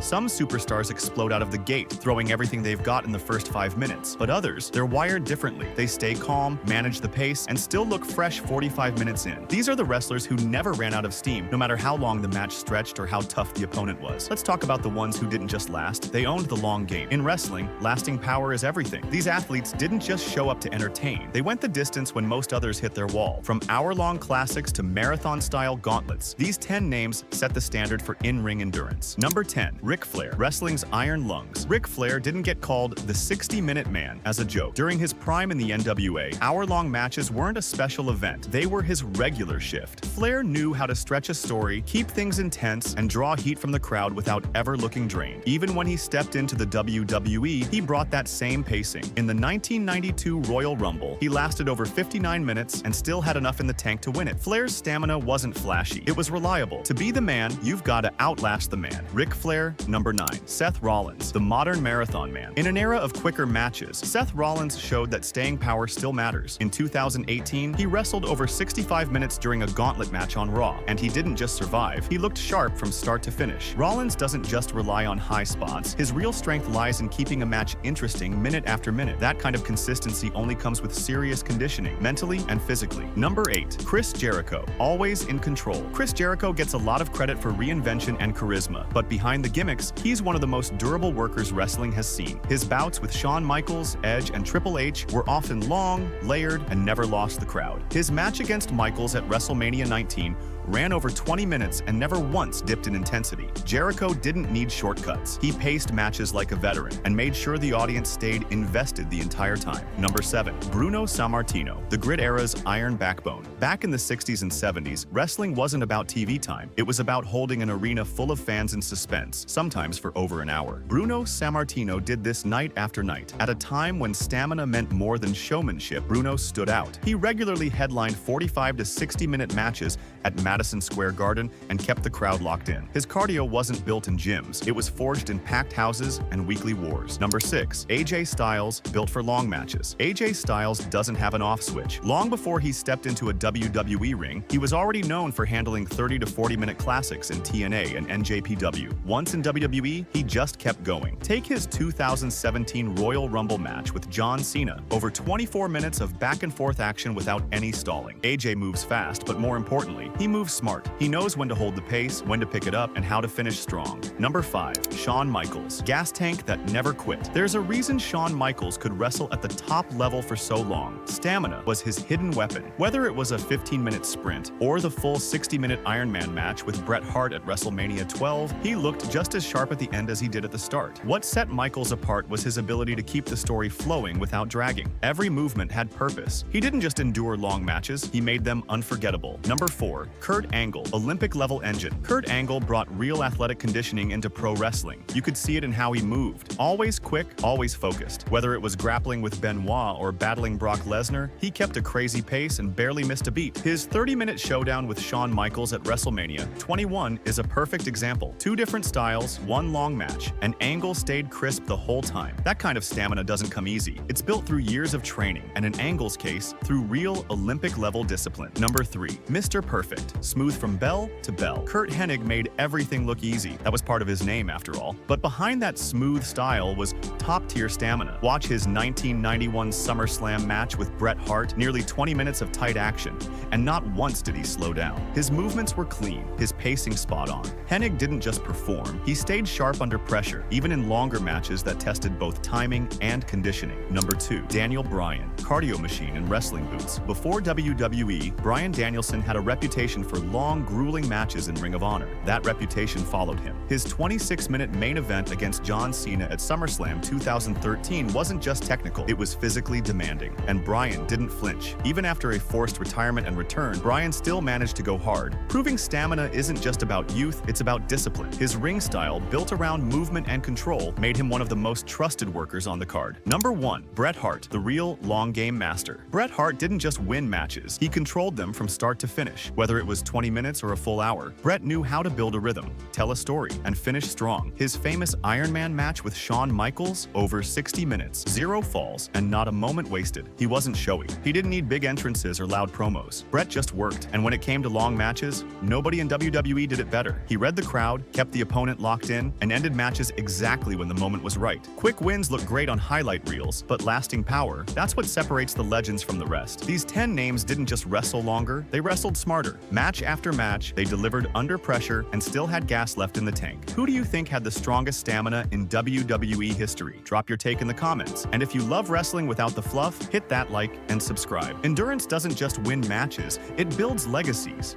Some superstars explode out of the gate, throwing everything they've got in the first 5 minutes. But others, they're wired differently. They stay calm, manage the pace, and still look fresh 45 minutes in. These are the wrestlers who never ran out of steam, no matter how long the match stretched or how tough the opponent was. Let's talk about the ones who didn't just last. They owned the long game. In wrestling, lasting power is everything. These athletes didn't just show up to entertain. They went the distance when most others hit their wall. From hour-long classics to marathon-style gauntlets, these 10 names set the standard for in-ring endurance. Number 10. Ric Flair, wrestling's iron lungs. Ric Flair didn't get called the 60-minute man as a joke. During his prime in the NWA, hour-long matches weren't a special event. They were his regular shift. Flair knew how to stretch a story, keep things intense, and draw heat from the crowd without ever looking drained. Even when he stepped into the WWE, he brought that same pacing. In the 1992 Royal Rumble, he lasted over 59 minutes and still had enough in the tank to win it. Flair's stamina wasn't flashy. It was reliable. To be the man, you've got to outlast the man. Ric Flair. Number 9. Seth Rollins, the modern marathon man. In an era of quicker matches, Seth Rollins showed that staying power still matters. In 2018, he wrestled over 65 minutes during a gauntlet match on Raw, and he didn't just survive, he looked sharp from start to finish. Rollins doesn't just rely on high spots. His real strength lies in keeping a match interesting minute after minute. That kind of consistency only comes with serious conditioning, mentally and physically. Number 8. Chris Jericho, always in control. Chris Jericho gets a lot of credit for reinvention and charisma, but behind the gimmicks, he's one of the most durable workers wrestling has seen. His bouts with Shawn Michaels, Edge, and Triple H were often long, layered, and never lost the crowd. His match against Michaels at WrestleMania 19 ran over 20 minutes and never once dipped in intensity. Jericho didn't need shortcuts. He paced matches like a veteran and made sure the audience stayed invested the entire time. Number 7. Bruno Sammartino, the Grit era's iron backbone. Back in the 60s and 70s, wrestling wasn't about TV time. It was about holding an arena full of fans in suspense, sometimes for over an hour. Bruno Sammartino did this night after night. At a time when stamina meant more than showmanship, Bruno stood out. He regularly headlined 45 to 60-minute matches at Madison Square Garden and kept the crowd locked in. His cardio wasn't built in gyms. It was forged in packed houses and weekly wars. Number 6. AJ Styles, built for long matches. AJ Styles doesn't have an off switch. Long before he stepped into a WWE ring, he was already known for handling 30 to 40-minute classics in TNA and NJPW. Once in WWE, he just kept going. Take his 2017 Royal Rumble match with John Cena. Over 24 minutes of back-and-forth action without any stalling. AJ moves fast, but more importantly, he moves smart. He knows when to hold the pace, when to pick it up, and how to finish strong. Number 5. Shawn Michaels, gas tank that never quit. There's a reason Shawn Michaels could wrestle at the top level for so long. Stamina was his hidden weapon. Whether it was a 15-minute sprint or the full 60-minute Iron Man match with Bret Hart at WrestleMania 12, he looked just as sharp at the end as he did at the start. What set Michaels apart was his ability to keep the story flowing without dragging. Every movement had purpose. He didn't just endure long matches, he made them unforgettable. Number 4. Curt Angle, Olympic-level engine. Curt Angle brought real athletic conditioning into pro wrestling. You could see it in how he moved. Always quick, always focused. Whether it was grappling with Benoit or battling Brock Lesnar, he kept a crazy pace and barely missed a beat. His 30-minute showdown with Shawn Michaels at WrestleMania 21 is a perfect example. 2 different styles, 1 long match, and Angle stayed crisp the whole time. That kind of stamina doesn't come easy. It's built through years of training, and in Angle's case, through real Olympic-level discipline. Number 3. Mr. Perfect, smooth from bell to bell. Curt Henig made everything look easy. That was part of his name, after all. But behind that smooth style was top-tier stamina. Watch his 1991 SummerSlam match with Bret Hart, nearly 20 minutes of tight action, and not once did he slow down. His movements were clean, his pacing spot on. Henig didn't just perform, he stayed sharp under pressure, even in longer matches that tested both timing and conditioning. Number 2. Daniel Bryan, cardio machine in wrestling boots. Before WWE, Bryan Danielson had a reputation for long, grueling matches in Ring of Honor. That reputation followed him. His 26-minute main event against John Cena at SummerSlam 2013 wasn't just technical, it was physically demanding. And Bryan didn't flinch. Even after a forced retirement and return, Bryan still managed to go hard. Proving stamina isn't just about youth, it's about discipline. His ring style, built around movement and control, made him one of the most trusted workers on the card. Number 1. Bret Hart, the real long game master. Bret Hart didn't just win matches, he controlled them from start to finish. Whether it was was 20 minutes or a full hour. Bret knew how to build a rhythm, tell a story, and finish strong. His famous Iron Man match with Shawn Michaels, over 60 minutes, 0 falls, and not a moment wasted. He wasn't showy. He didn't need big entrances or loud promos. Bret just worked, and when it came to long matches, nobody in WWE did it better. He read the crowd, kept the opponent locked in, and ended matches exactly when the moment was right. Quick wins look great on highlight reels, but lasting power, that's what separates the legends from the rest. These 10 names didn't just wrestle longer, they wrestled smarter. Match after match, they delivered under pressure and still had gas left in the tank. Who do you think had the strongest stamina in WWE history? Drop your take in the comments. And if you love wrestling without the fluff, hit that like and subscribe. Endurance doesn't just win matches, it builds legacies.